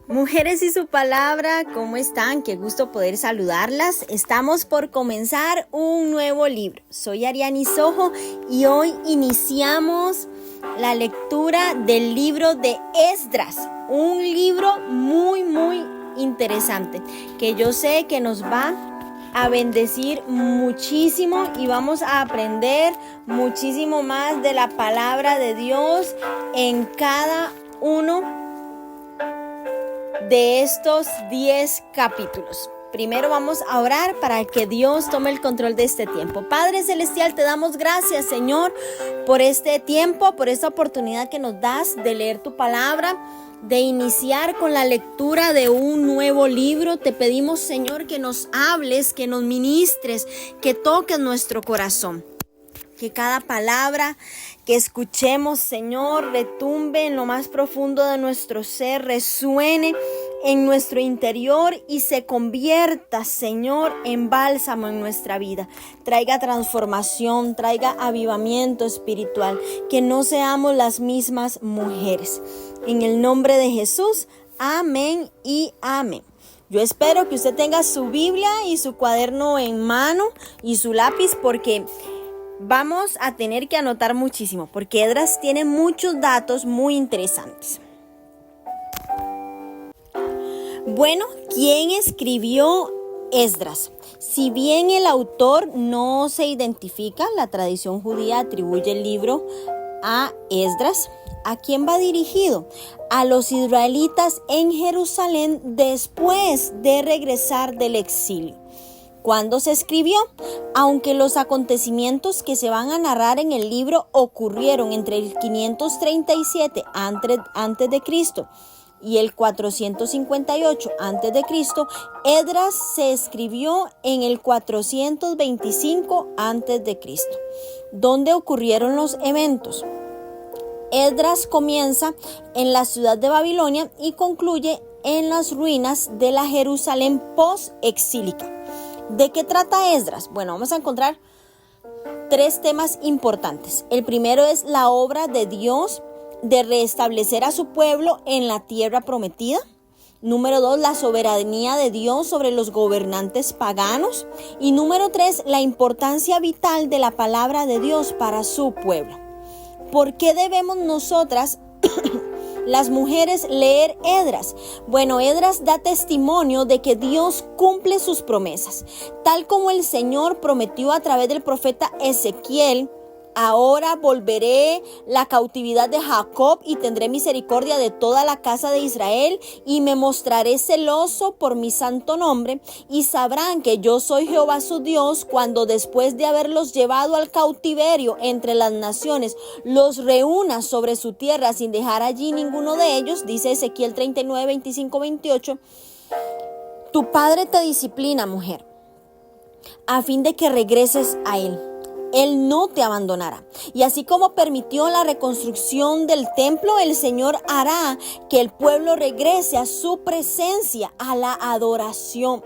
Mujeres y su palabra, ¿cómo están? Qué gusto poder saludarlas. Estamos por comenzar un nuevo libro. Soy Ariani Sojo y hoy iniciamos la lectura del libro de Esdras. Un libro muy interesante que yo sé que nos va a bendecir muchísimo y vamos a aprender muchísimo más de la palabra de Dios en cada uno de estos 10 capítulos. Primero vamos a orar para que Dios tome el control de este tiempo. Padre Celestial, te damos gracias, Señor, por este tiempo, por esta oportunidad que nos das de leer tu palabra, de iniciar con la lectura de un nuevo libro. Te pedimos, Señor, que nos hables, que nos ministres, que toques nuestro corazón. Que cada palabra que escuchemos, Señor, retumbe en lo más profundo de nuestro ser, resuene en nuestro interior y se convierta, Señor, en bálsamo en nuestra vida. Traiga transformación, traiga avivamiento espiritual, que no seamos las mismas mujeres. En el nombre de Jesús, amén y amén. Yo espero que usted tenga su Biblia y su cuaderno en mano y su lápiz, porque vamos a tener que anotar muchísimo, porque Esdras tiene muchos datos muy interesantes. Bueno, ¿quién escribió Esdras? Si bien el autor no se identifica, la tradición judía atribuye el libro a Esdras. ¿A quién va dirigido? A los israelitas en Jerusalén después de regresar del exilio. ¿Cuándo se escribió? Aunque los acontecimientos que se van a narrar en el libro ocurrieron entre el 537 antes de Cristo y el 458 antes de Cristo, Esdras se escribió en el 425 antes de Cristo. ¿Dónde ocurrieron los eventos? Esdras comienza en la ciudad de Babilonia y concluye en las ruinas de la Jerusalén post-exílica. ¿De qué trata Esdras? Bueno, vamos a encontrar 3 temas importantes. El primero es la obra de Dios de restablecer a su pueblo en la tierra prometida. Número 2, la soberanía de Dios sobre los gobernantes paganos. Y número 3, la importancia vital de la palabra de Dios para su pueblo. ¿Por qué debemos nosotras las mujeres leer Esdras? Bueno, Esdras da testimonio de que Dios cumple sus promesas, tal como el Señor prometió a través del profeta Ezequiel. Ahora volveré la cautividad de Jacob y tendré misericordia de toda la casa de Israel y me mostraré celoso por mi santo nombre y sabrán que yo soy Jehová su Dios cuando después de haberlos llevado al cautiverio entre las naciones los reúna sobre su tierra sin dejar allí ninguno de ellos, dice Ezequiel 39, 25, 28. Tu padre te disciplina, mujer, a fin de que regreses a él. Él no te abandonará. Y así como permitió la reconstrucción del templo, el Señor hará que el pueblo regrese a su presencia, a la adoración.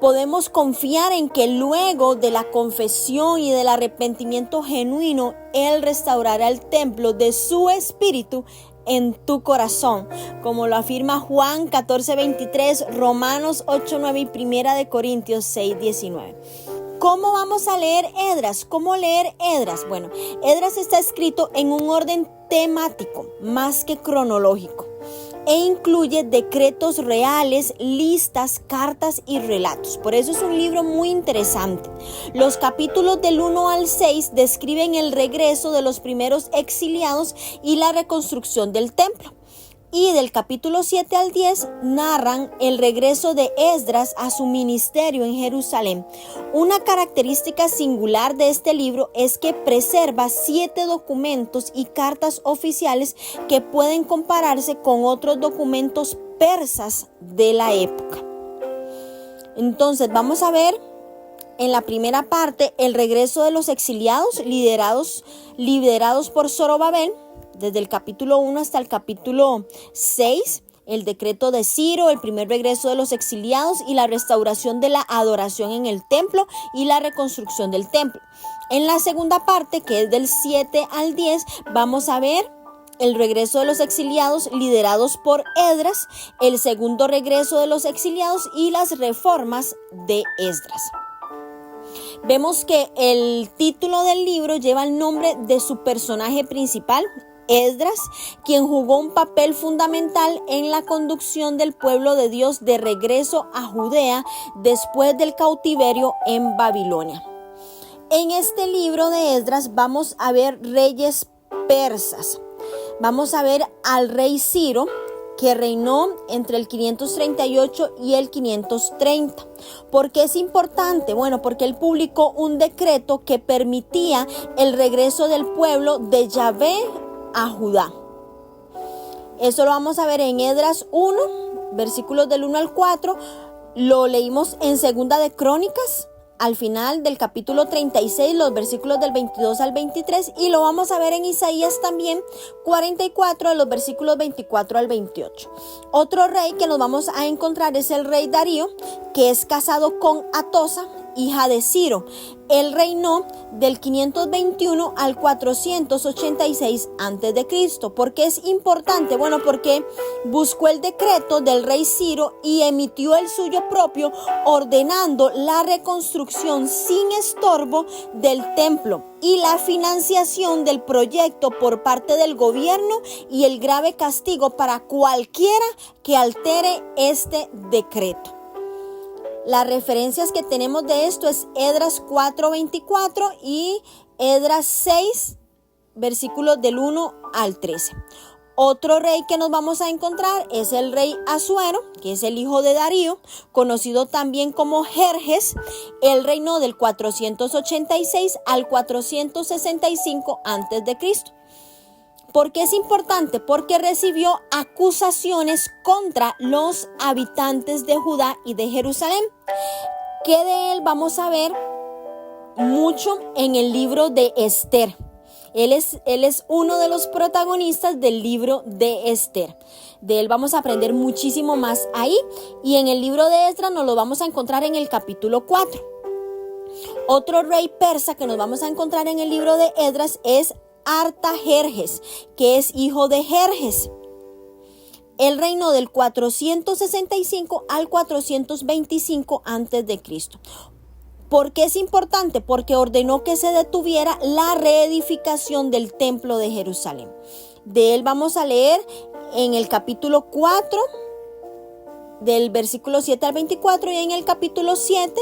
Podemos confiar en que luego de la confesión y del arrepentimiento genuino, Él restaurará el templo de su espíritu en tu corazón, como lo afirma Juan 14:23, Romanos 8:9 y 1 de Corintios 6:19. ¿Cómo vamos a leer Esdras? ¿Cómo leer Esdras? Bueno, Esdras está escrito en un orden temático más que cronológico e incluye decretos reales, listas, cartas y relatos. Por eso es un libro muy interesante. Los capítulos del 1 al 6 describen el regreso de los primeros exiliados y la reconstrucción del templo. Y del capítulo 7 al 10 narran el regreso de Esdras a su ministerio en Jerusalén. Una característica singular de este libro es que preserva 7 documentos y cartas oficiales que pueden compararse con otros documentos persas de la época. Entonces vamos a ver en la primera parte el regreso de los exiliados liderados por Zorobabel. Desde el capítulo 1 hasta el capítulo 6, el decreto de Ciro, el primer regreso de los exiliados y la restauración de la adoración en el templo y la reconstrucción del templo. En la segunda parte, que es del 7 al 10, vamos a ver el regreso de los exiliados liderados por Esdras, el segundo regreso de los exiliados y las reformas de Esdras. Vemos que el título del libro lleva el nombre de su personaje principal, Esdras, quien jugó un papel fundamental en la conducción del pueblo de Dios de regreso a Judea después del cautiverio en Babilonia. En este libro de Esdras vamos a ver reyes persas. Vamos a ver al rey Ciro, que reinó entre el 538 y el 530. ¿Por qué es importante? Bueno, porque él publicó un decreto que permitía el regreso del pueblo de Yahvé a Judá. Eso lo vamos a ver en Esdras 1, versículos del 1 al 4. Lo leímos en Segunda de Crónicas, al final del capítulo 36, los versículos del 22 al 23, y lo vamos a ver en Isaías también, 44, de los versículos 24 al 28. Otro rey que nos vamos a encontrar es el rey Darío, que es casado con Atosa, hija de Ciro. Él reinó del 521 al 486 a.C. ¿Por qué es importante? Bueno, porque buscó el decreto del rey Ciro y emitió el suyo propio, ordenando la reconstrucción sin estorbo del templo y la financiación del proyecto por parte del gobierno y el grave castigo para cualquiera que altere este decreto. Las referencias que tenemos de esto es Esdras 4:24 y Esdras 6, versículos del 1 al 13. Otro rey que nos vamos a encontrar es el rey Asuero, que es el hijo de Darío, conocido también como Jerjes. Él reinó del 486 al 465 a.C. ¿Por qué es importante? Porque recibió acusaciones contra los habitantes de Judá y de Jerusalén, que de él vamos a ver mucho en el libro de Esther. Él es uno de los protagonistas del libro de Esther. De él vamos a aprender muchísimo más ahí, y en el libro de Esdras nos lo vamos a encontrar en el capítulo 4. Otro rey persa que nos vamos a encontrar en el libro de Esdras es Artajerjes, que es hijo de Jerjes. Él reinó del 465 al 425 a.C. ¿Por qué es importante? Porque ordenó que se detuviera la reedificación del templo de Jerusalén. De él vamos a leer en el capítulo 4, del versículo 7 al 24, y en el capítulo 7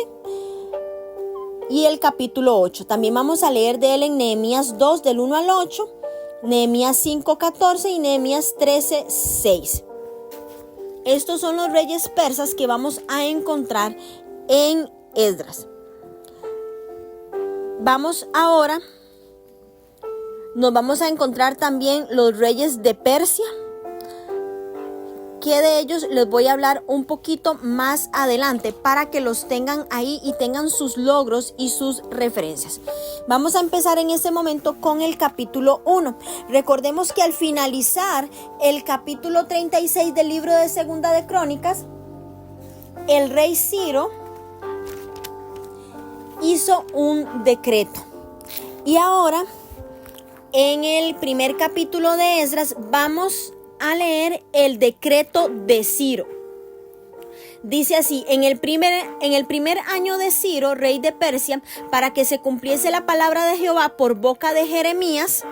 y el capítulo 8. También vamos a leer de él en Nehemías 2, del 1 al 8, Nehemías 5, 14 y Nehemías 13, 6. Estos son los reyes persas que vamos a encontrar en Esdras. Nos vamos a encontrar también los reyes de Persia, que de ellos les voy a hablar un poquito más adelante para que los tengan ahí y tengan sus logros y sus referencias. Vamos a empezar en este momento con el capítulo 1. Recordemos que al finalizar el capítulo 36 del libro de Segunda de Crónicas, el rey Ciro hizo un decreto. Y ahora, en el primer capítulo de Esdras, vamos a leer el decreto de Ciro. Dice así: en el primer año de Ciro, rey de Persia, para que se cumpliese la palabra de Jehová por boca de Jeremías,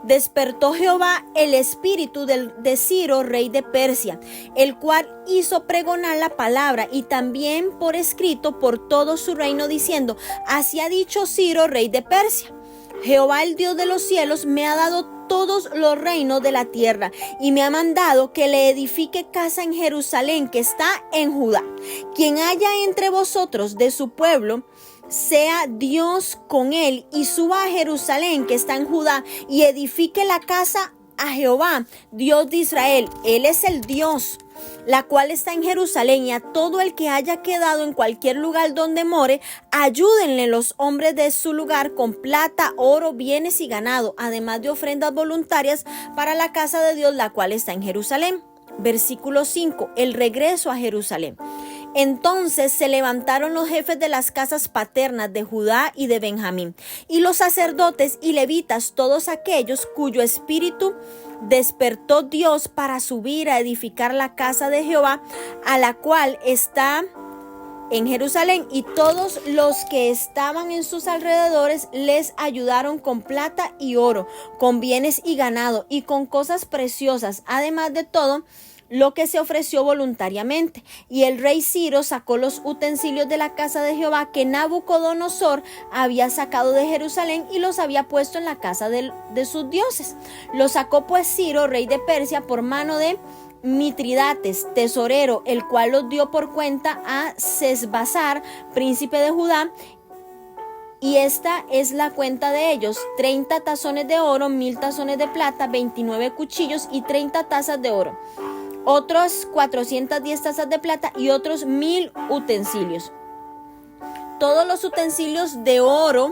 despertó Jehová el espíritu de Ciro, rey de Persia, el cual hizo pregonar la palabra y también por escrito por todo su reino, diciendo: así ha dicho Ciro, rey de Persia: Jehová, el Dios de los cielos, me ha dado todos los reinos de la tierra y me ha mandado que le edifique casa en Jerusalén, que está en Judá. Quien haya entre vosotros de su pueblo, sea Dios con él, y suba a Jerusalén, que está en Judá, y edifique la casa a Jehová, Dios de Israel. Él es el Dios, la cual está en Jerusalén, y a todo el que haya quedado en cualquier lugar donde more, ayúdenle los hombres de su lugar con plata, oro, bienes y ganado, además de ofrendas voluntarias para la casa de Dios, la cual está en Jerusalén. Versículo 5. El regreso a Jerusalén. Entonces se levantaron los jefes de las casas paternas de Judá y de Benjamín, y los sacerdotes y levitas, todos aquellos cuyo espíritu despertó Dios para subir a edificar la casa de Jehová, a la cual está en Jerusalén, y todos los que estaban en sus alrededores les ayudaron con plata y oro, con bienes y ganado, y con cosas preciosas, además de todo lo que se ofreció voluntariamente. Y el rey Ciro sacó los utensilios de la casa de Jehová que Nabucodonosor había sacado de Jerusalén y los había puesto en la casa de sus dioses. Los sacó pues Ciro, rey de Persia, por mano de Mitridates, tesorero, el cual los dio por cuenta a Sesbazar, príncipe de Judá. Y esta es la cuenta de ellos: 30 tazones de oro, 1000 tazones de plata, 29 cuchillos y 30 tazas de oro, otros 410 tazas de plata y otros 1000 utensilios. Todos los utensilios de oro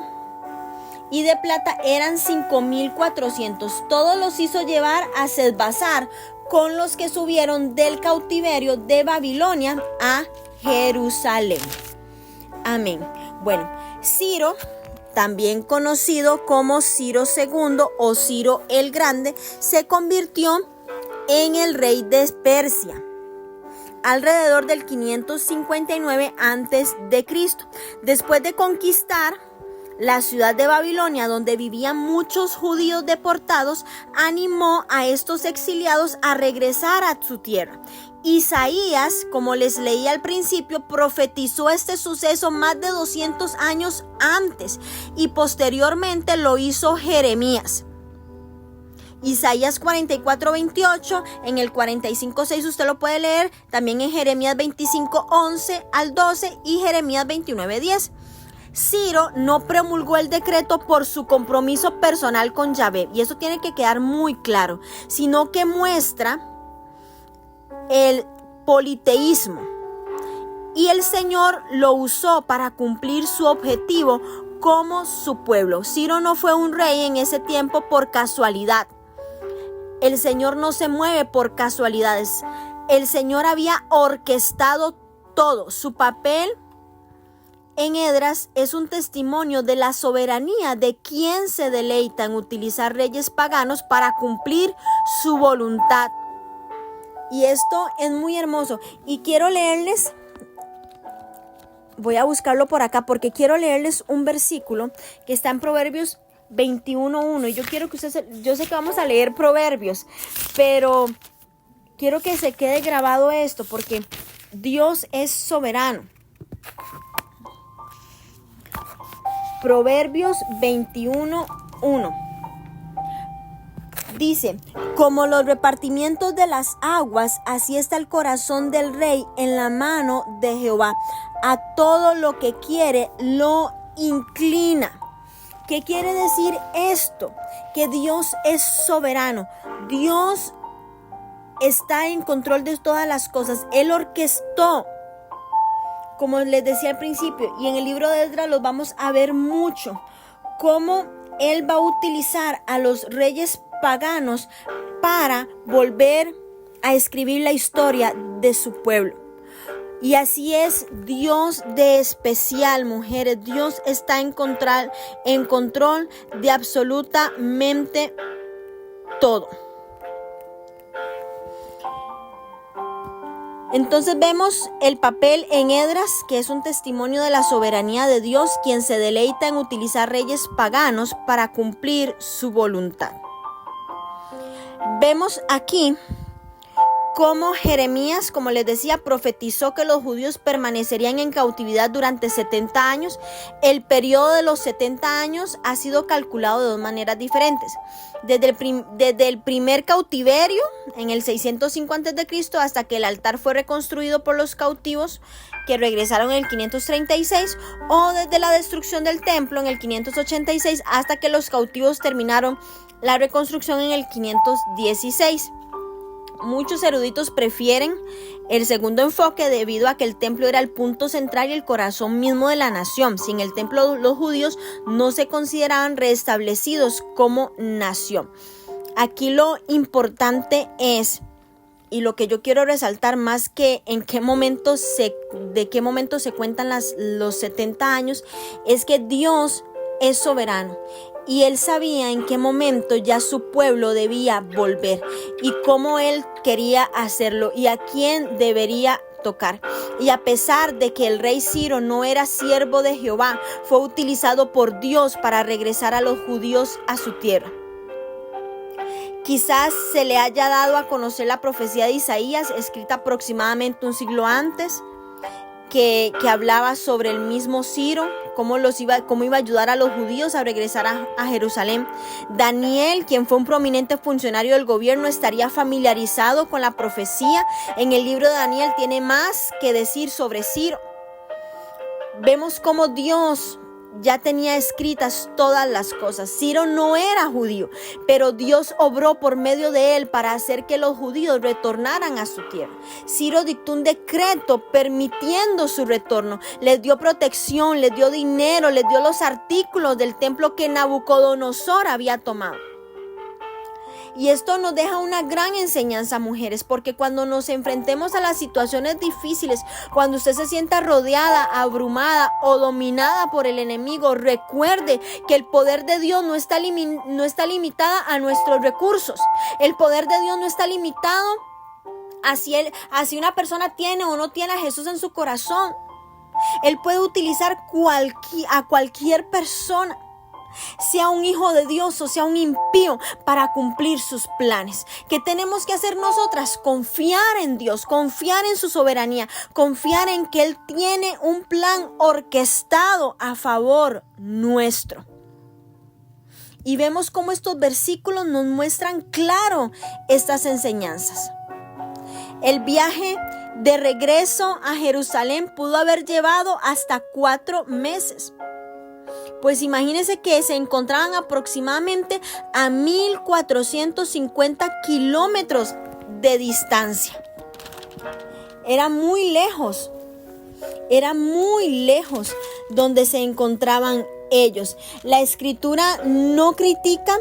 y de plata eran 5400. Todos los hizo llevar a Sesbazar, con los que subieron del cautiverio de Babilonia a Jerusalén. Amén. Bueno, Ciro, también conocido como Ciro II o Ciro el Grande, se convirtió en el rey de Persia alrededor del 559 a.C. Después de conquistar la ciudad de Babilonia, donde vivían muchos judíos deportados, animó a estos exiliados a regresar a su tierra. Isaías, como les leí al principio, profetizó este suceso más de 200 años antes, y posteriormente lo hizo Jeremías. Isaías 44:28, en el 45:6 usted lo puede leer, también en Jeremías 25:11 al 12 y Jeremías 29:10. Ciro no promulgó el decreto por su compromiso personal con Yahvé, y eso tiene que quedar muy claro, sino que muestra el politeísmo, y el Señor lo usó para cumplir su objetivo como su pueblo. Ciro no fue un rey en ese tiempo por casualidad. El Señor no se mueve por casualidades. El Señor había orquestado todo. Su papel en Esdras es un testimonio de la soberanía de quien se deleita en utilizar reyes paganos para cumplir su voluntad. Y esto es muy hermoso. Y quiero leerles, voy a buscarlo por acá porque quiero leerles un versículo que está en Proverbios 21:1. Y yo quiero que ustedes, yo sé que vamos a leer Proverbios, pero quiero que se quede grabado esto porque Dios es soberano. Proverbios 21:1 dice: como los repartimientos de las aguas, así está el corazón del rey en la mano de Jehová. A todo lo que quiere lo inclina. ¿Qué quiere decir esto? Que Dios es soberano. Dios está en control de todas las cosas. Él orquestó, como les decía al principio, y en el libro de Esdras los vamos a ver mucho, cómo Él va a utilizar a los reyes paganos para volver a escribir la historia de su pueblo. Y así es Dios de especial, mujeres. Dios está en control de absolutamente todo. Entonces vemos el papel en Esdras, que es un testimonio de la soberanía de Dios, quien se deleita en utilizar reyes paganos para cumplir su voluntad. Vemos aquí cómo Jeremías, como les decía, profetizó que los judíos permanecerían en cautividad durante 70 años. El periodo de los 70 años ha sido calculado de dos maneras diferentes. Desde el primer cautiverio, en el 605 a.C., hasta que el altar fue reconstruido por los cautivos que regresaron en el 536, o desde la destrucción del templo en el 586 hasta que los cautivos terminaron la reconstrucción en el 516. Muchos eruditos prefieren el segundo enfoque debido a que el templo era el punto central y el corazón mismo de la nación. Sin el templo, los judíos no se consideraban restablecidos como nación. Aquí lo importante es y lo que yo quiero resaltar más que de qué momento se cuentan los 70 años, es que Dios es soberano y Él sabía en qué momento ya su pueblo debía volver y cómo Él quería hacerlo y a quién debería tocar. Y a pesar de que el rey Ciro no era siervo de Jehová, fue utilizado por Dios para regresar a los judíos a su tierra. Quizás se le haya dado a conocer la profecía de Isaías, escrita aproximadamente un siglo antes, que hablaba sobre el mismo Ciro, cómo iba a ayudar a los judíos a regresar a Jerusalén. Daniel, quien fue un prominente funcionario del gobierno, estaría familiarizado con la profecía. En el libro de Daniel tiene más que decir sobre Ciro. Vemos cómo Dios ya tenía escritas todas las cosas. Ciro no era judío, pero Dios obró por medio de él para hacer que los judíos retornaran a su tierra. Ciro dictó un decreto permitiendo su retorno. Les dio protección, les dio dinero, les dio los artículos del templo que Nabucodonosor había tomado. Y esto nos deja una gran enseñanza, mujeres, porque cuando nos enfrentemos a las situaciones difíciles, cuando usted se sienta rodeada, abrumada o dominada por el enemigo, recuerde que el poder de Dios no está limitada a nuestros recursos. El poder de Dios no está limitado a si una persona tiene o no tiene a Jesús en su corazón. Él puede utilizar a cualquier persona, sea un hijo de Dios o sea un impío, para cumplir sus planes. ¿Qué tenemos que hacer nosotras? Confiar en Dios, confiar en su soberanía, confiar en que Él tiene un plan orquestado a favor nuestro. Y vemos cómo estos versículos nos muestran claro estas enseñanzas. El viaje de regreso a Jerusalén pudo haber llevado hasta 4 meses. Pues imagínense que se encontraban aproximadamente a 1450 kilómetros de distancia. Era muy lejos donde se encontraban ellos. La escritura no critica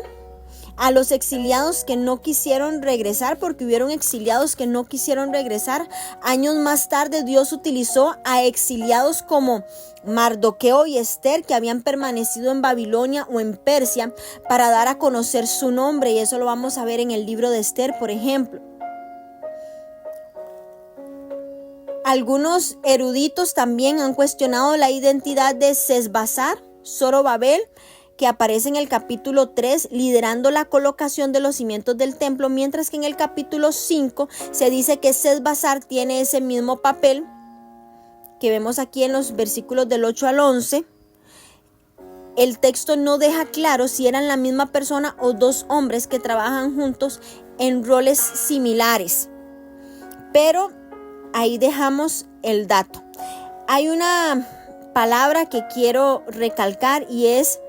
a los exiliados que no quisieron regresar, porque hubieron exiliados que no quisieron regresar. Años más tarde Dios utilizó a exiliados como Mardoqueo y Esther, que habían permanecido en Babilonia o en Persia, para dar a conocer su nombre, y eso lo vamos a ver en el libro de Esther, por ejemplo. Algunos eruditos también han cuestionado la identidad de Sesbazar, Zorobabel, que aparece en el capítulo 3, liderando la colocación de los cimientos del templo, mientras que en el capítulo 5 se dice que Sesbazar tiene ese mismo papel que vemos aquí en los versículos del 8 al 11. El texto no deja claro si eran la misma persona o 2 hombres que trabajan juntos en roles similares, pero ahí dejamos el dato. Hay una palabra que quiero recalcar y es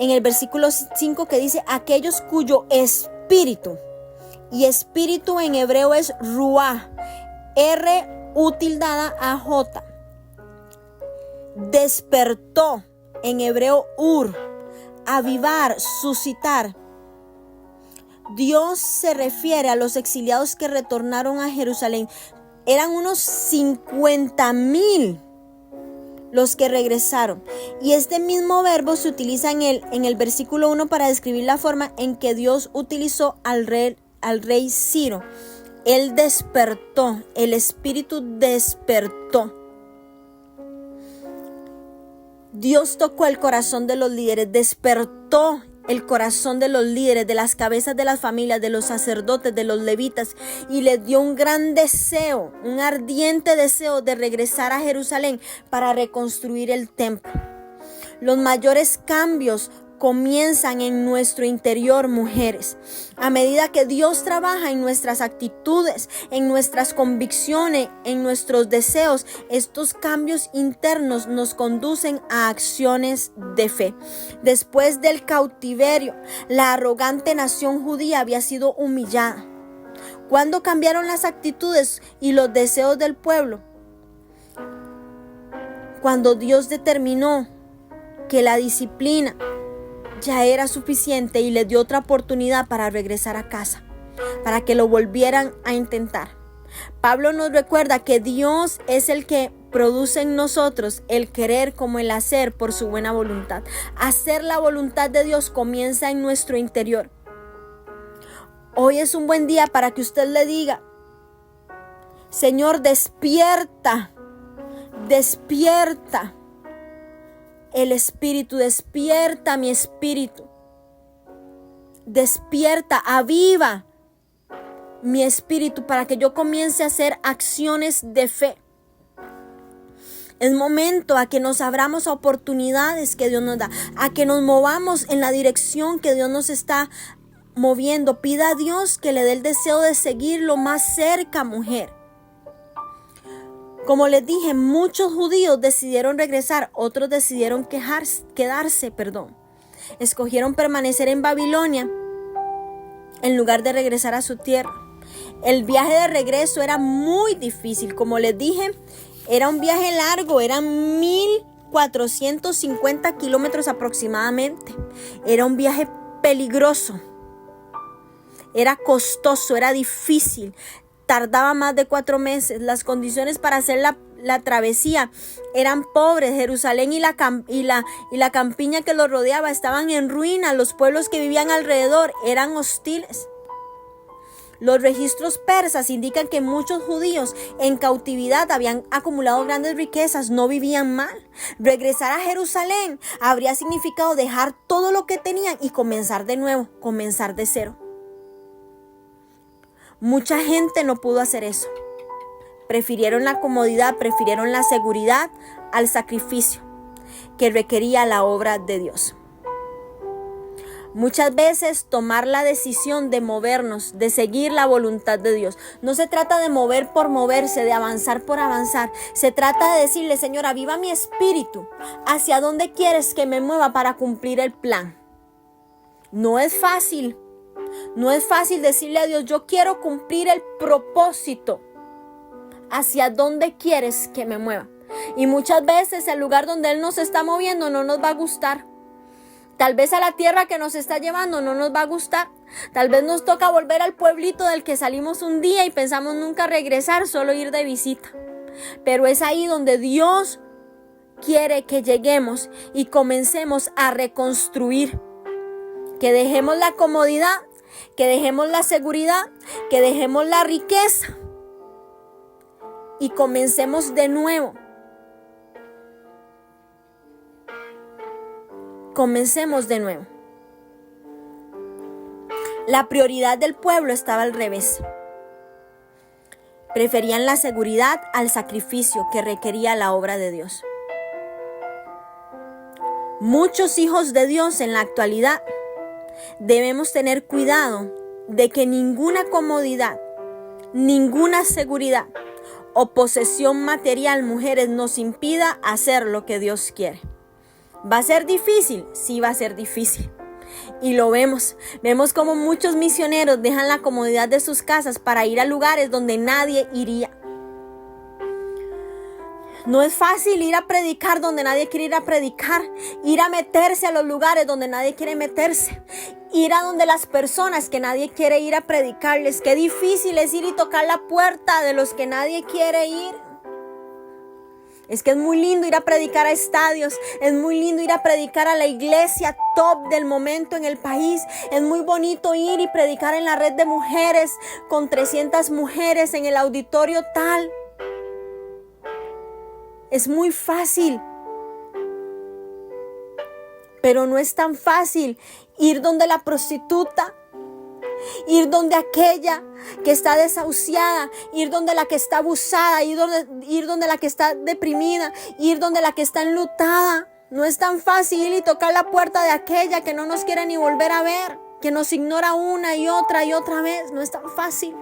en el versículo 5, que dice aquellos cuyo espíritu, y espíritu en hebreo es ruah, R-U-A-J, despertó, en hebreo avivar, suscitar. Dios se refiere a los exiliados que retornaron a Jerusalén. Eran unos 50,000 los que regresaron. Y este mismo verbo se utiliza en el versículo 1 para describir la forma en que Dios utilizó al rey Ciro. Él despertó, el espíritu despertó. Dios tocó el corazón de los líderes, despertó el corazón de los líderes, de las cabezas de las familias, de los sacerdotes, de los levitas, y les dio un gran deseo, un ardiente deseo de regresar a Jerusalén para reconstruir el templo. Los mayores cambios comienzan en nuestro interior, mujeres. A medida que Dios trabaja en nuestras actitudes, en nuestras convicciones, en nuestros deseos, estos cambios internos nos conducen a acciones de fe. Después del cautiverio, la arrogante nación judía había sido humillada. ¿Cuándo cambiaron las actitudes y los deseos del pueblo? Cuando Dios determinó que la disciplina ya era suficiente y le dio otra oportunidad para regresar a casa. para que lo volvieran a intentar. Pablo nos recuerda que Dios es el que produce en nosotros el querer como el hacer por su buena voluntad. Hacer la voluntad de Dios comienza en nuestro interior. Hoy es un buen día para que usted le diga: Señor, despierta, despierta el espíritu, despierta mi espíritu, despierta, aviva mi espíritu para que yo comience a hacer acciones de fe. Es momento a que nos abramos a oportunidades que Dios nos da, a que nos movamos en la dirección que Dios nos está moviendo. Pida a Dios que le dé el deseo de seguirlo más cerca, mujer. Como les dije, muchos judíos decidieron regresar, otros decidieron quedarse. Escogieron permanecer en Babilonia en lugar de regresar a su tierra. El viaje de regreso era muy difícil. Como les dije, era un viaje largo, eran 1450 kilómetros aproximadamente. Era un viaje peligroso, era costoso, era difícil, tardaba más de 4 meses. Las condiciones para hacer la travesía eran pobres. Jerusalén y la campiña que lo rodeaba estaban en ruina. Los pueblos que vivían alrededor eran hostiles. Los registros persas indican que muchos judíos en cautividad habían acumulado grandes riquezas, no vivían mal. Regresar a Jerusalén habría significado dejar todo lo que tenían y comenzar de nuevo, comenzar de cero. Mucha gente no pudo hacer eso. Prefirieron la comodidad, prefirieron la seguridad al sacrificio que requería la obra de Dios. Muchas veces tomar la decisión de movernos, de seguir la voluntad de Dios. No se trata de mover por moverse, de avanzar por avanzar. Se trata de decirle: Señor, aviva mi espíritu. ¿Hacia dónde quieres que me mueva para cumplir el plan? No es fácil. No es fácil decirle a Dios: yo quiero cumplir el propósito. ¿Hacia dónde quieres que me mueva? Y muchas veces el lugar donde Él nos está moviendo no nos va a gustar. Tal vez a la tierra que nos está llevando no nos va a gustar. Tal vez nos toca volver al pueblito del que salimos un día y pensamos nunca regresar, solo ir de visita. Pero es ahí donde Dios quiere que lleguemos y comencemos a reconstruir. Que dejemos la comodidad, que dejemos la seguridad, que dejemos la riqueza y comencemos de nuevo. Comencemos de nuevo. La prioridad del pueblo estaba al revés. Preferían la seguridad al sacrificio que requería la obra de Dios. Muchos hijos de Dios en la actualidad debemos tener cuidado de que ninguna comodidad, ninguna seguridad o posesión material, mujeres, nos impida hacer lo que Dios quiere. ¿Va a ser difícil? Sí, va a ser difícil. Y lo vemos. Vemos como muchos misioneros dejan la comodidad de sus casas para ir a lugares donde nadie iría. No es fácil ir a predicar donde nadie quiere ir a predicar. Ir a meterse a los lugares donde nadie quiere meterse. Ir a donde las personas que nadie quiere ir a predicarles. Qué difícil es ir y tocar la puerta de los que nadie quiere ir. Es que es muy lindo ir a predicar a estadios, es muy lindo ir a predicar a la iglesia top del momento en el país, es muy bonito ir y predicar en la red de mujeres con 300 mujeres en el auditorio tal. Es muy fácil, pero no es tan fácil ir donde la prostituta, ir donde aquella que está desahuciada, ir donde la que está abusada, ir donde la que está deprimida, ir donde la que está enlutada. No es tan fácil ir y tocar la puerta de aquella que no nos quiere ni volver a ver, que nos ignora una y otra vez. No es tan fácil.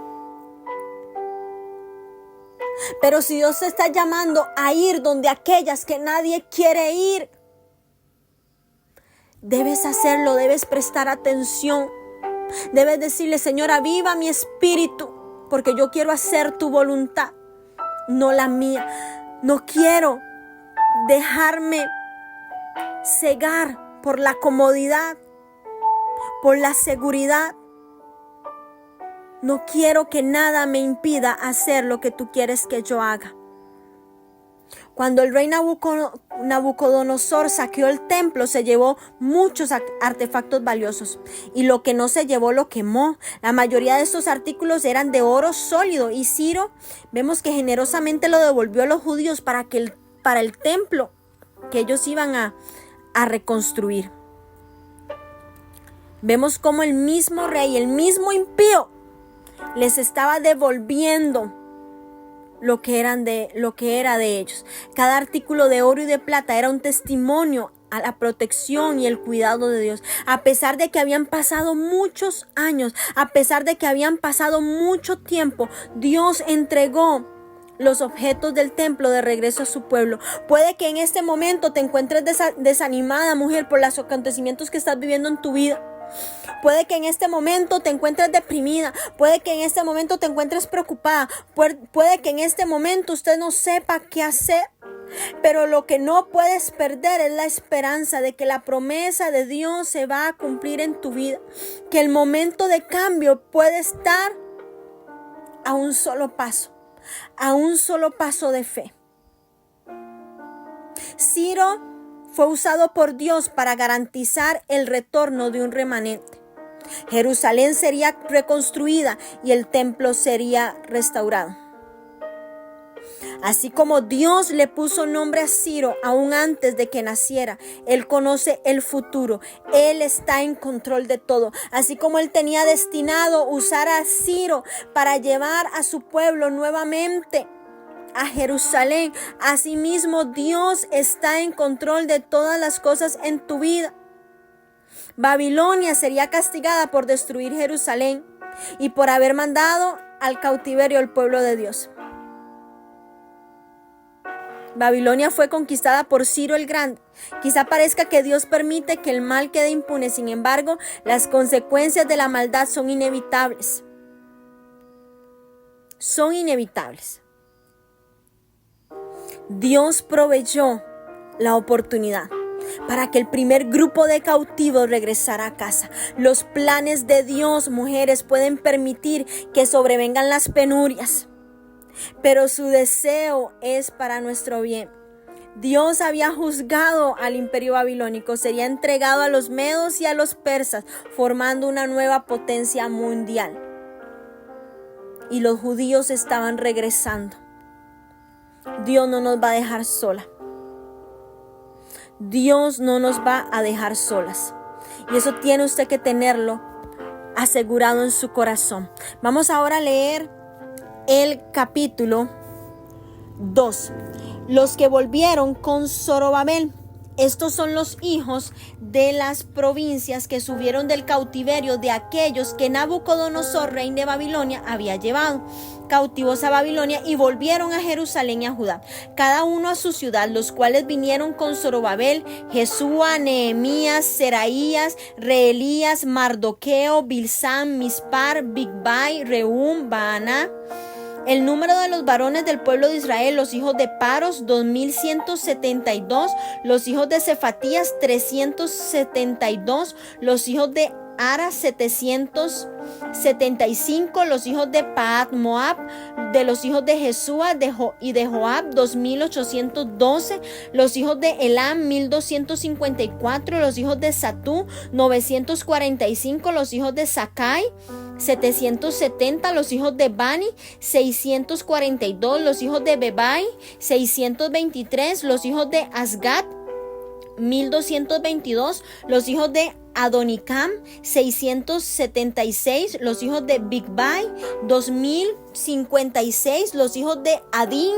Pero si Dios te está llamando a ir donde aquellas que nadie quiere ir, debes hacerlo, debes prestar atención. Debes decirle: Señor, aviva mi espíritu, porque yo quiero hacer tu voluntad, no la mía. No quiero dejarme cegar por la comodidad, por la seguridad. No quiero que nada me impida hacer lo que tú quieres que yo haga. Cuando el rey Nabucodonosor saqueó el templo, se llevó muchos artefactos valiosos y lo que no se llevó lo quemó. La mayoría de estos artículos eran de oro sólido y Ciro vemos que generosamente lo devolvió a los judíos para el templo que ellos iban a reconstruir. Vemos cómo el mismo rey, el mismo impío, les estaba devolviendo lo que era de ellos. Cada artículo de oro y de plata era un testimonio a la protección y el cuidado de Dios. A pesar de que habían pasado muchos años, a pesar de que habían pasado mucho tiempo, Dios entregó los objetos del templo de regreso a su pueblo. Puede que en este momento te encuentres desanimada, mujer, por los acontecimientos que estás viviendo en tu vida. Puede que en este momento te encuentres deprimida, puede que en este momento te encuentres preocupada, puede que en este momento usted no sepa qué hacer, pero lo que no puedes perder es la esperanza de que la promesa de Dios se va a cumplir en tu vida, que el momento de cambio puede estar a un solo paso de fe. Ciro fue usado por Dios para garantizar el retorno de un remanente. Jerusalén sería reconstruida y el templo sería restaurado. Así como Dios le puso nombre a Ciro aún antes de que naciera, Él conoce el futuro. Él está en control de todo. Así como Él tenía destinado usar a Ciro para llevar a su pueblo nuevamente a Jerusalén, asimismo Dios está en control de todas las cosas en tu vida. Babilonia sería castigada por destruir Jerusalén y por haber mandado al cautiverio al pueblo de Dios. Babilonia fue conquistada por Ciro el Grande. Quizá parezca que Dios permite que el mal quede impune, sin embargo, las consecuencias de la maldad son inevitables. Son inevitables. Dios proveyó la oportunidad para que el primer grupo de cautivos regresara a casa. Los planes de Dios, mujeres, pueden permitir que sobrevengan las penurias, pero su deseo es para nuestro bien. Dios había juzgado al imperio babilónico, sería entregado a los medos y a los persas, formando una nueva potencia mundial. Y los judíos estaban regresando. Dios no nos va a dejar sola. Dios no nos va a dejar solas. Y eso tiene usted que tenerlo asegurado en su corazón. Vamos ahora a leer el capítulo 2. Los que volvieron con Zorobabel. Estos son los hijos de las provincias que subieron del cautiverio de aquellos que Nabucodonosor, rey de Babilonia, había llevado cautivos a Babilonia y volvieron a Jerusalén y a Judá, cada uno a su ciudad, los cuales vinieron con Zorobabel, Jesúa, Nehemías, Seraías, Reelías, Mardoqueo, Bilsán, Mispar, Bigbai, Rehum, Baana. El número de los varones del pueblo de Israel, los hijos de Paros, 2172, los hijos de Cefatías, 372, los hijos de Ara, 775, los hijos de Paat Moab, de los hijos de Jesúa y de Joab, 2812, los hijos de Elam, 1254, los hijos de Satú, 945, los hijos de Sakai, 770, los hijos de Bani, 642, los hijos de Bebai, 623, los hijos de Asgat, 1222, los hijos de Adonicam, 676, los hijos de Bigbai, 2056, los hijos de Adín,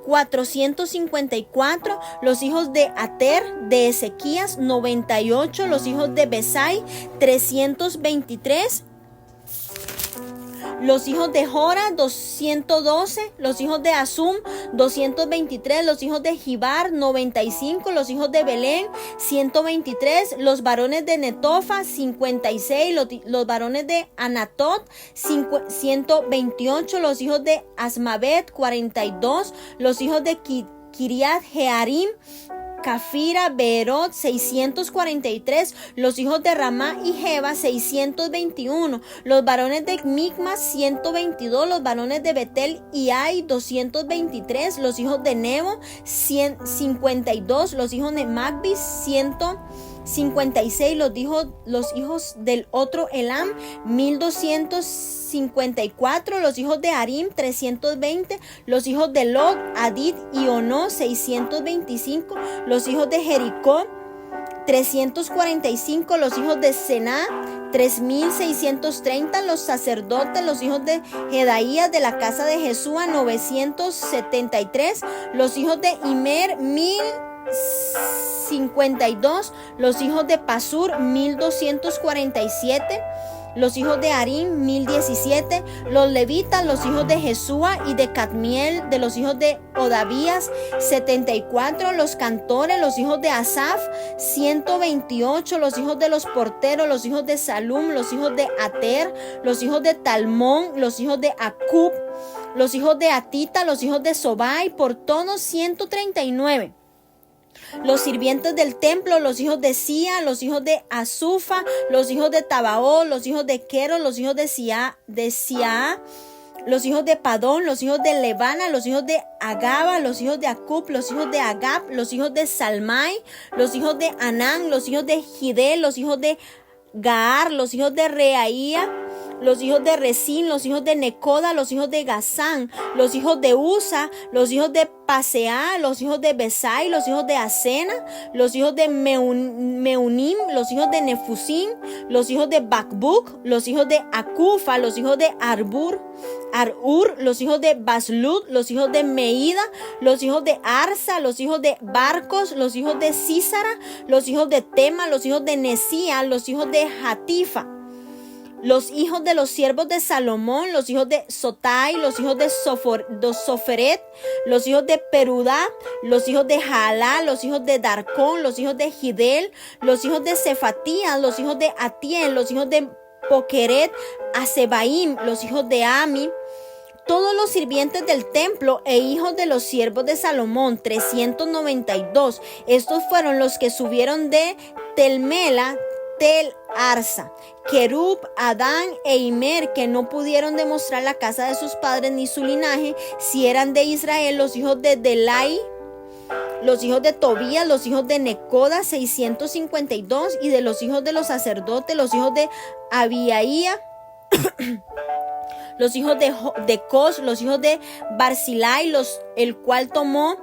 454, los hijos de Ater, de Ezequías, 98, los hijos de Besai, 323, los hijos de Jora, 212, los hijos de Asum, 223, los hijos de Gibar, 95, los hijos de Belén, 123, los varones de Netofa, 56, los varones de Anatot, 128, los hijos de Asmavet, 42, los hijos de Kiriat Jearim, Cafira, Beerot, 643, los hijos de Ramá y Jeba, 621, los varones de Micmas, 122, los varones de Betel y Ai, 223, los hijos de Nebo, 152, los hijos de Magbis, 156, los hijos del otro Elam, 1254, los hijos de Arim, 320, los hijos de Lod, Hadid y Ono, 625, los hijos de Jericó, 345, los hijos de Sená, 3630, los sacerdotes, los hijos de Jedaías de la casa de Jesúa, 973, los hijos de Imer, 1052, los hijos de Pasur, 1247, los hijos de Harim, 1017, los levitas, los hijos de Jesúa y de Cadmiel, de los hijos de Odavías, 74, los cantores, los hijos de Asaf, 128, los hijos de los porteros, los hijos de Salum, los hijos de Ater, los hijos de Talmón, los hijos de Acub, los hijos de Atita, los hijos de Sobai, por todos 139. Los sirvientes del templo, los hijos de Sia, los hijos de Azufa, los hijos de Tabaó, los hijos de Quero, los hijos de Sia, los hijos de Padón, los hijos de Levana, los hijos de Agaba, los hijos de Acub, los hijos de Agab, los hijos de Salmai, los hijos de Anán, los hijos de Gidel, los hijos de Gaar, los hijos de Reaía, los hijos de Resín, los hijos de Necoda, los hijos de Gazán, los hijos de Usa, los hijos de Paseá, los hijos de Besai, los hijos de Asena, los hijos de Meunim, los hijos de Nefusim, los hijos de Bakbuk, los hijos de Acufa, los hijos de Arur, los hijos de Baslud, los hijos de Meida, los hijos de Arsa, los hijos de Barcos, los hijos de Císara, los hijos de Tema, los hijos de Nesía, los hijos de Hatifa. Los hijos de los siervos de Salomón, los hijos de Sotai, los hijos de Soferet, los hijos de Perudá, los hijos de Jalá, los hijos de Darcón, los hijos de Gidel, los hijos de Cefatías, los hijos de Atiel, los hijos de Poqueret, Asebaim, los hijos de Ami, todos los sirvientes del templo e hijos de los siervos de Salomón, 392. Estos fueron los que subieron de Telmela, Tel Arsa, Kerub, Adán e Imer, que no pudieron demostrar la casa de sus padres ni su linaje, si eran de Israel, los hijos de Delai, los hijos de Tobías, los hijos de Necoda, 652, y de los hijos de los sacerdotes, los hijos de Abiaía, los hijos de Cos, los hijos de Barzilai, el cual tomó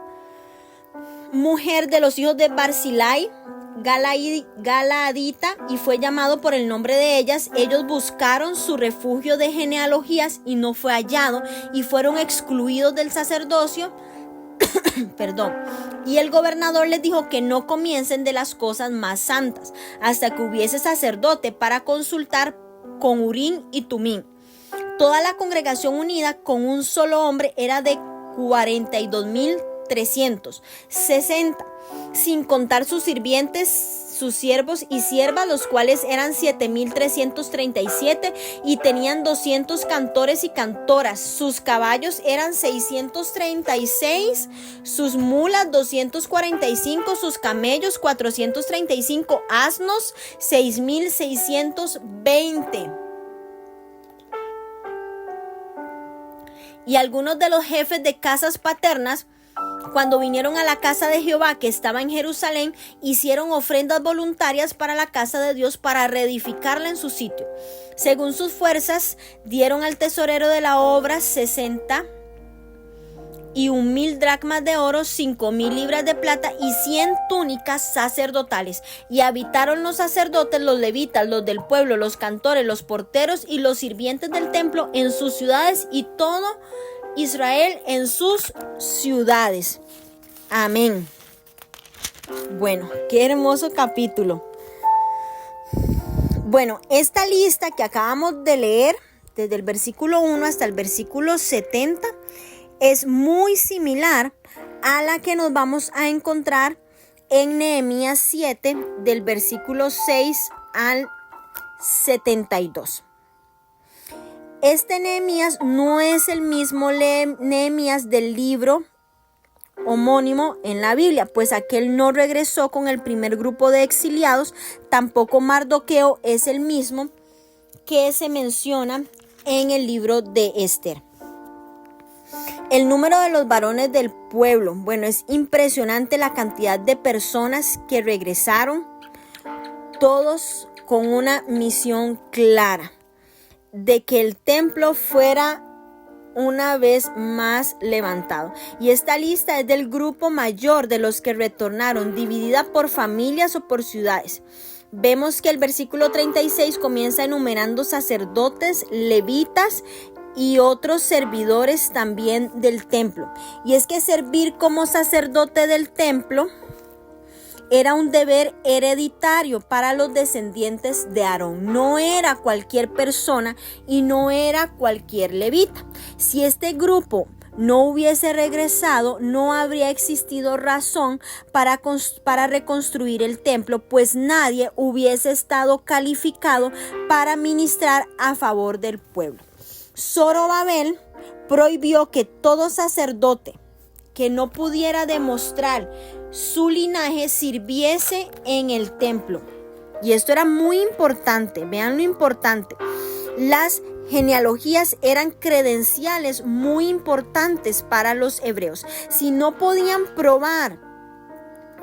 mujer de los hijos de Barzilai, Galaadita, y fue llamado por el nombre de ellas. Ellos buscaron su refugio de genealogías y no fue hallado, y fueron excluidos del sacerdocio. Perdón. Y el gobernador les dijo que no comiencen de las cosas más santas hasta que hubiese sacerdote para consultar con Urim y Tumim. Toda la congregación unida con un solo hombre era de 42,360, sin contar sus sirvientes, sus siervos y siervas, los cuales eran 7,337, y tenían 200 cantores y cantoras. Sus caballos eran 636, sus mulas 245, sus camellos 435, asnos 6,620. Y algunos de los jefes de casas paternas, cuando vinieron a la casa de Jehová que estaba en Jerusalén, hicieron ofrendas voluntarias para la casa de Dios para reedificarla en su sitio. Según sus fuerzas, dieron al tesorero de la obra 61,000 dracmas de oro, 5,000 libras de plata y 100 túnicas sacerdotales. Y habitaron los sacerdotes, los levitas, los del pueblo, los cantores, los porteros y los sirvientes del templo en sus ciudades, y todo Israel en sus ciudades. Amén. Bueno, qué hermoso capítulo. Bueno, esta lista que acabamos de leer, desde el versículo 1 hasta el versículo 70, es muy similar a la que nos vamos a encontrar en Nehemías 7, del versículo 6 al 72. Este Nehemías no es el mismo Nehemías del libro homónimo en la Biblia, pues aquel no regresó con el primer grupo de exiliados. Tampoco Mardoqueo es el mismo que se menciona en el libro de Esther. El número de los varones del pueblo, bueno, es impresionante la cantidad de personas que regresaron, todos con una misión clara, de que el templo fuera una vez más levantado. Y esta lista es del grupo mayor de los que retornaron, dividida por familias o por ciudades. Vemos que el versículo 36 comienza enumerando sacerdotes, levitas y otros servidores también del templo. Y es que servir como sacerdote del templo era un deber hereditario para los descendientes de Aarón. No era cualquier persona y no era cualquier levita. Si este grupo no hubiese regresado, no habría existido razón para reconstruir el templo, pues nadie hubiese estado calificado para ministrar a favor del pueblo. Zorobabel prohibió que todo sacerdote que no pudiera demostrar su linaje sirviese en el templo. Y esto era muy importante, vean lo importante. Las genealogías eran credenciales muy importantes para los hebreos. Si no podían probar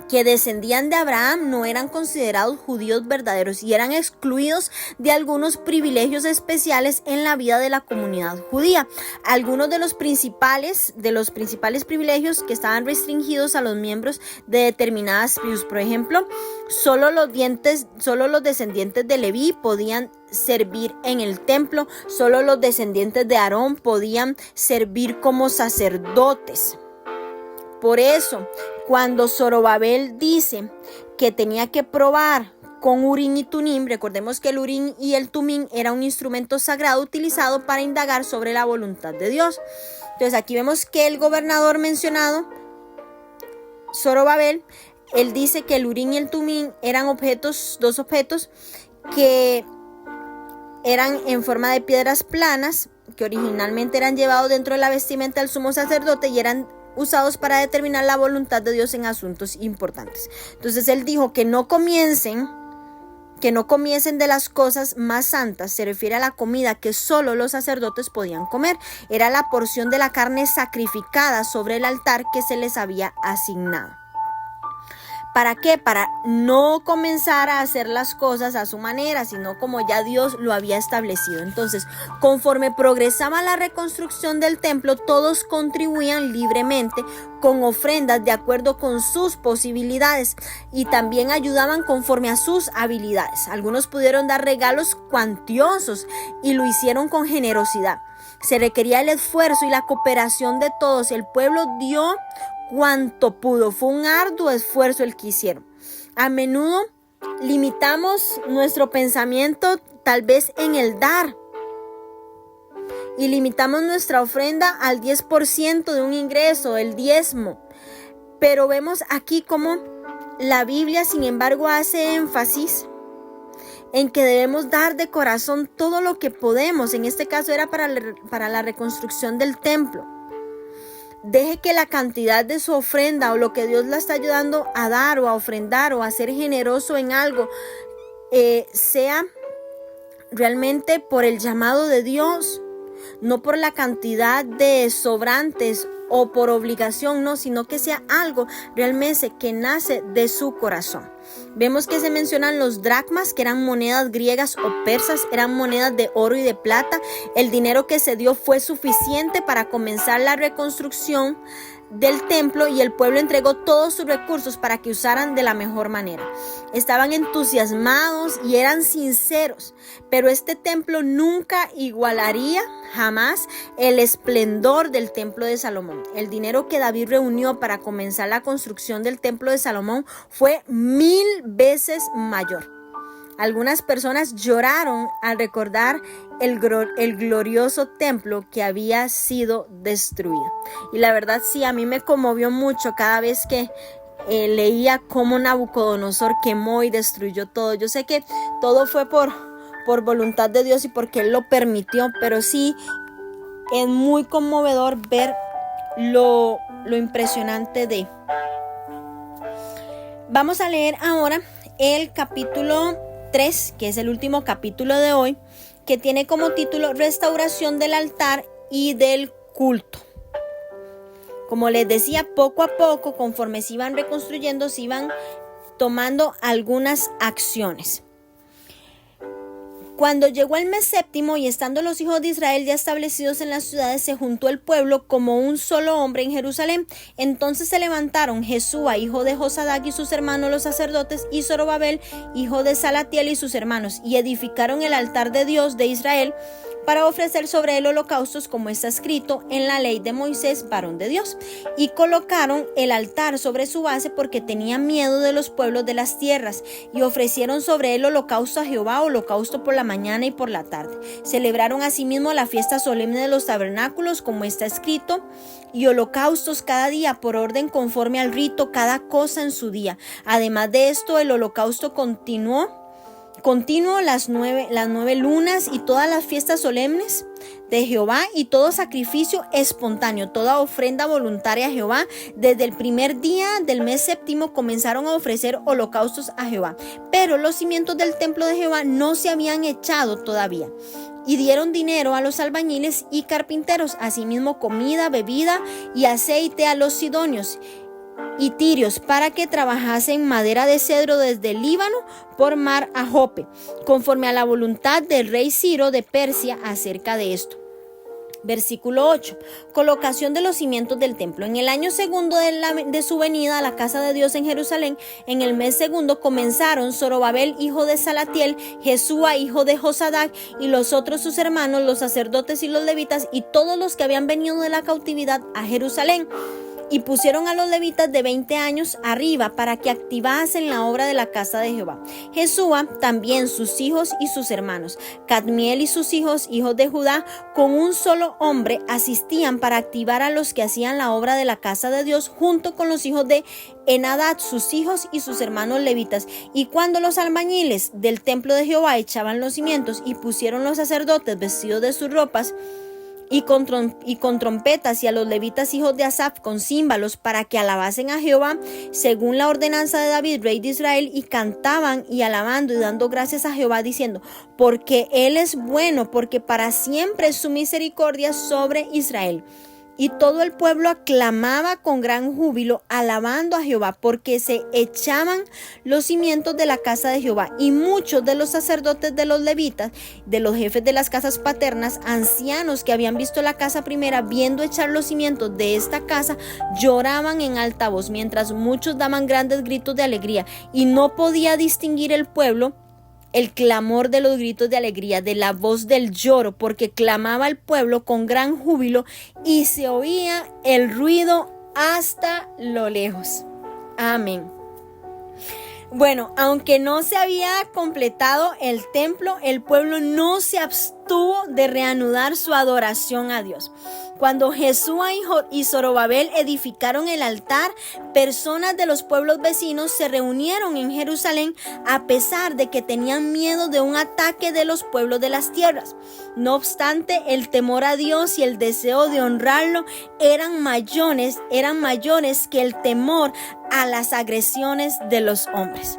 que descendían de Abraham, no eran considerados judíos verdaderos y eran excluidos de algunos privilegios especiales en la vida de la comunidad judía. Algunos de los principales privilegios que estaban restringidos a los miembros de determinadas tribus. Por ejemplo, solo los descendientes de Leví podían servir en el templo, solo los descendientes de Aarón podían servir como sacerdotes. Por eso, cuando Zorobabel dice que tenía que probar con Urim y Tumim, recordemos que el Urim y el Tumim era un instrumento sagrado utilizado para indagar sobre la voluntad de Dios. Entonces aquí vemos que el gobernador mencionado, Zorobabel, él dice que el Urim y el Tumim eran dos objetos que eran en forma de piedras planas, que originalmente eran llevados dentro de la vestimenta del sumo sacerdote y eran usados para determinar la voluntad de Dios en asuntos importantes. Entonces él dijo que no comiesen de las cosas más santas. Se refiere a la comida que solo los sacerdotes podían comer. Era la porción de la carne sacrificada sobre el altar que se les había asignado. ¿Para qué? Para no comenzar a hacer las cosas a su manera, sino como ya Dios lo había establecido. Entonces, conforme progresaba la reconstrucción del templo, todos contribuían libremente con ofrendas de acuerdo con sus posibilidades y también ayudaban conforme a sus habilidades. Algunos pudieron dar regalos cuantiosos y lo hicieron con generosidad. Se requería el esfuerzo y la cooperación de todos. El pueblo dio cuanto pudo. Fue un arduo esfuerzo el que hicieron. A menudo limitamos nuestro pensamiento tal vez en el dar y limitamos nuestra ofrenda al 10% de un ingreso, el diezmo. Pero vemos aquí cómo la Biblia, sin embargo, hace énfasis en que debemos dar de corazón todo lo que podemos. En este caso era para la reconstrucción del templo. Deje que la cantidad de su ofrenda o lo que Dios la está ayudando a dar o a ofrendar o a ser generoso en algo sea realmente por el llamado de Dios, no por la cantidad de sobrantes o por obligación, no, sino que sea algo realmente que nace de su corazón. Vemos que se mencionan los dracmas, que eran monedas griegas o persas, eran monedas de oro y de plata. El dinero que se dio fue suficiente para comenzar la reconstrucción del templo y el pueblo entregó todos sus recursos para que usaran de la mejor manera. Estaban entusiasmados y eran sinceros, pero este templo nunca igualaría jamás el esplendor del templo de Salomón. El dinero que David reunió para comenzar la construcción del templo de Salomón fue 1000 veces mayor. Algunas personas lloraron al recordar el glorioso templo que había sido destruido. Y la verdad sí, a mí me conmovió mucho cada vez que leía cómo Nabucodonosor quemó y destruyó todo. Yo sé que todo fue por voluntad de Dios y porque Él lo permitió, pero sí es muy conmovedor ver lo impresionante de. Vamos a leer ahora el capítulo 3, que es el último capítulo de hoy, que tiene como título Restauración del altar y del culto. Como les decía, poco a poco, conforme se iban reconstruyendo, se iban tomando algunas acciones. Cuando llegó el mes séptimo y estando los hijos de Israel ya establecidos en las ciudades, se juntó el pueblo como un solo hombre en Jerusalén. Entonces se levantaron Jesúa, hijo de Josadac, y sus hermanos los sacerdotes, y Zorobabel, hijo de Salatiel, y sus hermanos, y edificaron el altar de Dios de Israel para ofrecer sobre él holocaustos, como está escrito en la ley de Moisés, varón de Dios. Y colocaron el altar sobre su base porque tenían miedo de los pueblos de las tierras, y ofrecieron sobre él holocausto a Jehová, holocausto por la mañana y por la tarde. Celebraron asimismo la fiesta solemne de los tabernáculos, como está escrito, y holocaustos cada día por orden conforme al rito, cada cosa en su día. Además de esto, el holocausto continuo las nueve lunas y todas las fiestas solemnes de Jehová, y todo sacrificio espontáneo, toda ofrenda voluntaria a Jehová. Desde el primer día del mes séptimo comenzaron a ofrecer holocaustos a Jehová, pero los cimientos del templo de Jehová no se habían echado todavía. Y dieron dinero a los albañiles y carpinteros, asimismo comida, bebida y aceite a los sidonios y tirios, para que trabajasen madera de cedro desde el Líbano por mar a Jope, conforme a la voluntad del rey Ciro de Persia acerca de esto. Versículo 8. Colocación de los cimientos del templo. En el año segundo de su venida a la casa de Dios en Jerusalén, en el mes segundo, comenzaron Zorobabel, hijo de Salatiel, Jesúa, hijo de Josadac, y los otros sus hermanos, los sacerdotes y los levitas, y todos los que habían venido de la cautividad a Jerusalén. Y pusieron a los levitas de 20 años arriba para que activasen la obra de la casa de Jehová. Jesúa, también sus hijos y sus hermanos, Cadmiel y sus hijos, hijos de Judá, con un solo hombre asistían para activar a los que hacían la obra de la casa de Dios, junto con los hijos de Enadad, sus hijos y sus hermanos levitas. Y cuando los albañiles del templo de Jehová echaban los cimientos, y pusieron los sacerdotes vestidos de sus ropas, y con trompetas, y a los levitas hijos de Asaf con címbalos, para que alabasen a Jehová según la ordenanza de David, rey de Israel, y cantaban y alabando y dando gracias a Jehová, diciendo: porque él es bueno, porque para siempre es su misericordia sobre Israel. Y todo el pueblo aclamaba con gran júbilo, alabando a Jehová, porque se echaban los cimientos de la casa de Jehová. Y muchos de los sacerdotes, de los levitas, de los jefes de las casas paternas, ancianos que habían visto la casa primera, viendo echar los cimientos de esta casa, lloraban en alta voz, mientras muchos daban grandes gritos de alegría. Y no podía distinguir el pueblo el clamor de los gritos de alegría, de la voz del lloro, porque clamaba el pueblo con gran júbilo, y se oía el ruido hasta lo lejos. Amén. Bueno, aunque no se había completado el templo, el pueblo no se abstuvo de reanudar su adoración a Dios. Cuando Jesúa y Zorobabel edificaron el altar, personas de los pueblos vecinos se reunieron en Jerusalén, a pesar de que tenían miedo de un ataque de los pueblos de las tierras. No obstante, el temor a Dios y el deseo de honrarlo eran mayores que el temor a las agresiones de los hombres.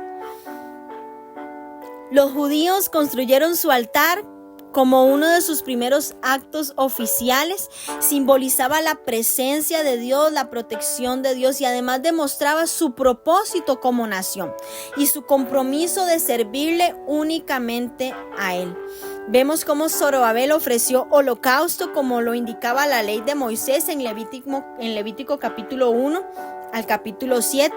Los judíos construyeron su altar como uno de sus primeros actos oficiales. Simbolizaba la presencia de Dios, la protección de Dios, y además demostraba su propósito como nación y su compromiso de servirle únicamente a él. Vemos cómo Zorobabel ofreció holocausto, como lo indicaba la ley de Moisés en Levítico capítulo 1 al capítulo 7.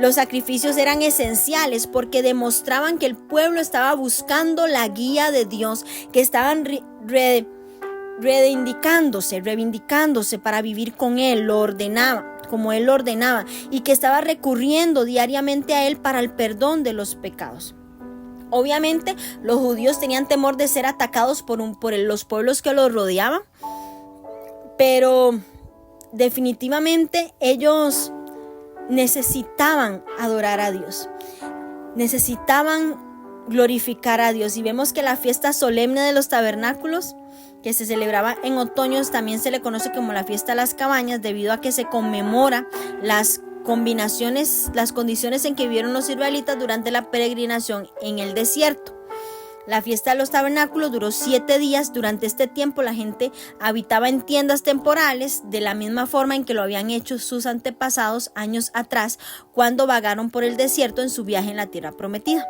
Los sacrificios eran esenciales porque demostraban que el pueblo estaba buscando la guía de Dios, que estaban reivindicándose para vivir con Él, lo ordenaba, como Él lo ordenaba, y que estaba recurriendo diariamente a Él para el perdón de los pecados. Obviamente, los judíos tenían temor de ser atacados por los pueblos que los rodeaban, pero definitivamente ellos necesitaban adorar a Dios. Necesitaban glorificar a Dios. Y vemos que la fiesta solemne de los tabernáculos, que se celebraba en otoño, también se le conoce como la fiesta de las cabañas, debido a que se conmemora las condiciones en que vivieron los israelitas durante la peregrinación en el desierto. La fiesta de los tabernáculos duró 7 días. Durante este tiempo la gente habitaba en tiendas temporales, de la misma forma en que lo habían hecho sus antepasados años atrás, cuando vagaron por el desierto en su viaje en la tierra prometida.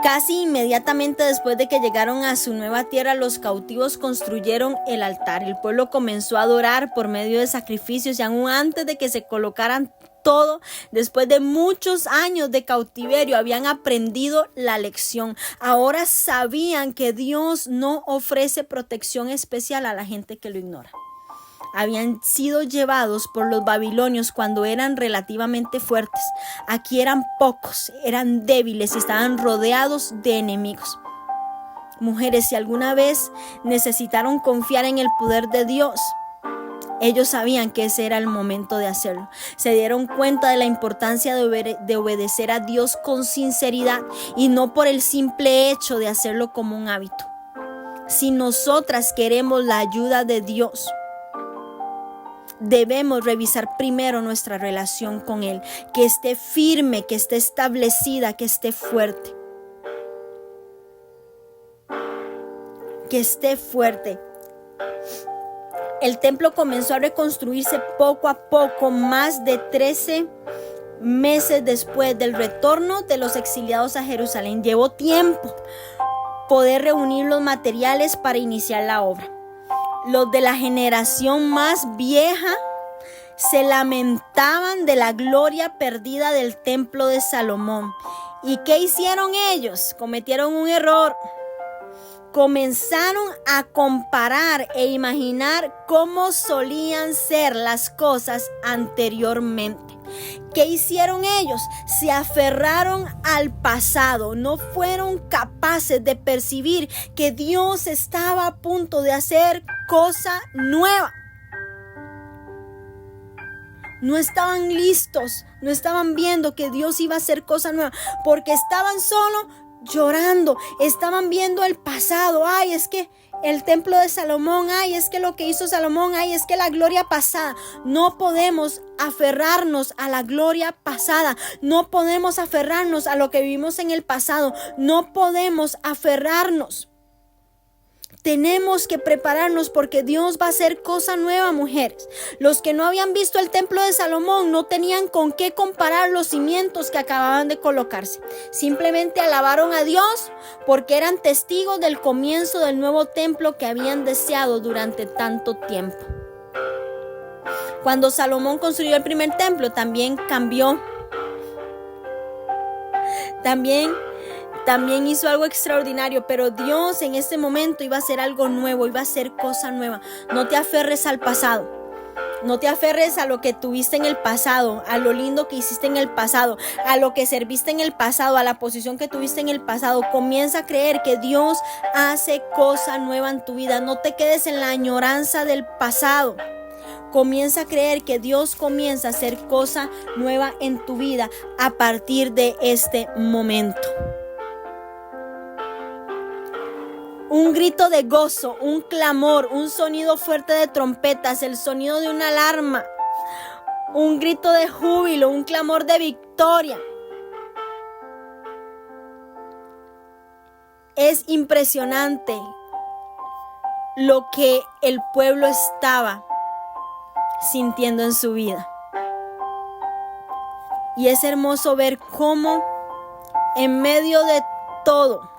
Casi inmediatamente después de que llegaron a su nueva tierra, los cautivos construyeron el altar. El pueblo comenzó a adorar por medio de sacrificios, y aún antes de que se colocaran todo, después de muchos años de cautiverio, habían aprendido la lección. Ahora sabían que Dios no ofrece protección especial a la gente que lo ignora. Habían sido llevados por los babilonios cuando eran relativamente fuertes. Aquí eran pocos, eran débiles y estaban rodeados de enemigos. Mujeres, si alguna vez necesitaron confiar en el poder de Dios, ellos sabían que ese era el momento de hacerlo. Se dieron cuenta de la importancia de obedecer a Dios con sinceridad y no por el simple hecho de hacerlo como un hábito. Si nosotras queremos la ayuda de Dios, debemos revisar primero nuestra relación con Él, que esté firme, que esté establecida, que esté fuerte. Que esté fuerte. El templo comenzó a reconstruirse poco a poco, más de 13 meses después del retorno de los exiliados a Jerusalén. Llevó tiempo poder reunir los materiales para iniciar la obra. Los de la generación más vieja se lamentaban de la gloria perdida del templo de Salomón. ¿Y qué hicieron ellos? Cometieron un error. Comenzaron a comparar e imaginar cómo solían ser las cosas anteriormente. ¿Qué hicieron ellos? Se aferraron al pasado. No fueron capaces de percibir que Dios estaba a punto de hacer cosa nueva. No estaban listos, no estaban viendo que Dios iba a hacer cosa nueva, porque estaban solo llorando, estaban viendo el pasado. Ay, es que el templo de Salomón, ay, es que lo que hizo Salomón, ay, es que la gloria pasada. No podemos aferrarnos a la gloria pasada, no podemos aferrarnos a lo que vivimos en el pasado, no podemos aferrarnos. Tenemos que prepararnos porque Dios va a hacer cosa nueva, mujeres. Los que no habían visto el templo de Salomón no tenían con qué comparar los cimientos que acababan de colocarse. Simplemente alabaron a Dios porque eran testigos del comienzo del nuevo templo que habían deseado durante tanto tiempo. Cuando Salomón construyó el primer templo, también cambió. También hizo algo extraordinario, pero Dios en este momento iba a hacer algo nuevo, iba a hacer cosa nueva. No te aferres al pasado, no te aferres a lo que tuviste en el pasado, a lo lindo que hiciste en el pasado, a lo que serviste en el pasado, a la posición que tuviste en el pasado. Comienza a creer que Dios hace cosa nueva en tu vida. No te quedes en la añoranza del pasado. Comienza a creer que Dios comienza a hacer cosa nueva en tu vida a partir de este momento. Un grito de gozo, un clamor, un sonido fuerte de trompetas, el sonido de una alarma, un grito de júbilo, un clamor de victoria. Es impresionante lo que el pueblo estaba sintiendo en su vida. Y es hermoso ver cómo en medio de todo,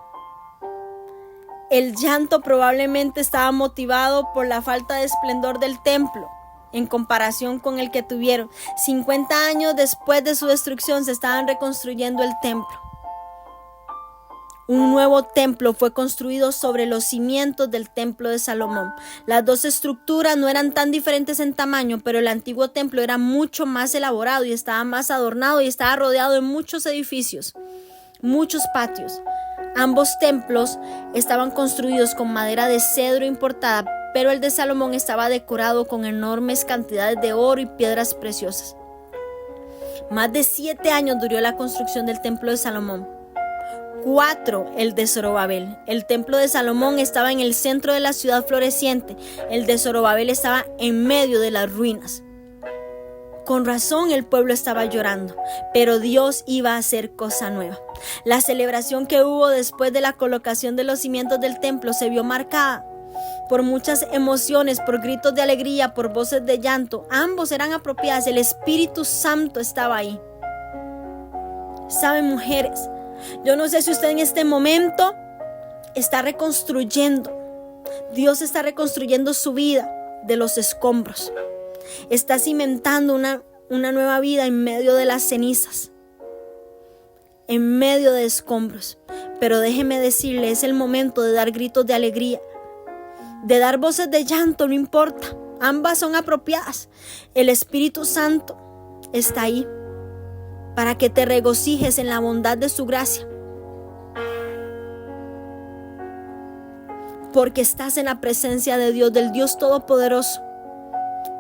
el llanto probablemente estaba motivado por la falta de esplendor del templo en comparación con el que tuvieron. 50 años después de su destrucción se estaban reconstruyendo el templo. Un nuevo templo fue construido sobre los cimientos del templo de Salomón. Las dos estructuras no eran tan diferentes en tamaño, pero el antiguo templo era mucho más elaborado y estaba más adornado y estaba rodeado de muchos edificios, muchos patios. Ambos templos estaban construidos con madera de cedro importada, pero el de Salomón estaba decorado con enormes cantidades de oro y piedras preciosas. Más de 7 años duró la construcción del templo de Salomón. 4, el de Zorobabel. El templo de Salomón estaba en el centro de la ciudad floreciente. El de Zorobabel estaba en medio de las ruinas. Con razón el pueblo estaba llorando, pero Dios iba a hacer cosa nueva. La celebración que hubo después de la colocación de los cimientos del templo se vio marcada por muchas emociones, por gritos de alegría, por voces de llanto. Ambos eran apropiadas. El Espíritu Santo estaba ahí. Saben, mujeres, yo no sé si usted en este momento está reconstruyendo. Dios está reconstruyendo su vida de los escombros. Está cimentando una nueva vida en medio de las cenizas, en medio de escombros. Pero déjeme decirle, es el momento de dar gritos de alegría, de dar voces de llanto, no importa. Ambas son apropiadas. El Espíritu Santo está ahí para que te regocijes en la bondad de su gracia. Porque estás en la presencia de Dios, del Dios Todopoderoso.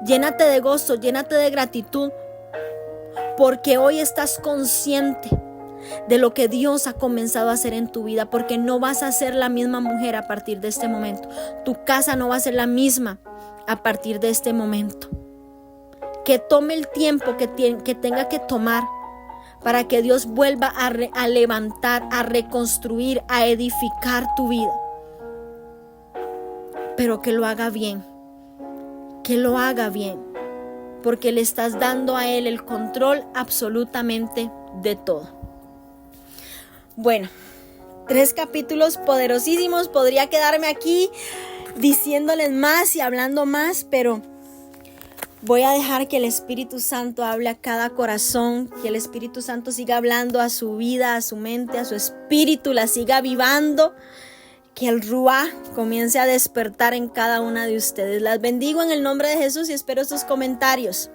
Llénate de gozo, llénate de gratitud, porque hoy estás consciente de lo que Dios ha comenzado a hacer en tu vida, porque no vas a ser la misma mujer a partir de este momento. Tu casa no va a ser la misma a partir de este momento. Que tome el tiempo que tenga que tomar para que Dios vuelva a levantar, a reconstruir, a edificar tu vida. Pero que lo haga bien. Que lo haga bien, porque le estás dando a Él el control absolutamente de todo. Bueno, 3 capítulos poderosísimos. Podría quedarme aquí diciéndoles más y hablando más, pero voy a dejar que el Espíritu Santo hable a cada corazón, que el Espíritu Santo siga hablando a su vida, a su mente, a su espíritu, la siga avivando. Que el Ruá comience a despertar en cada una de ustedes. Las bendigo en el nombre de Jesús y espero sus comentarios.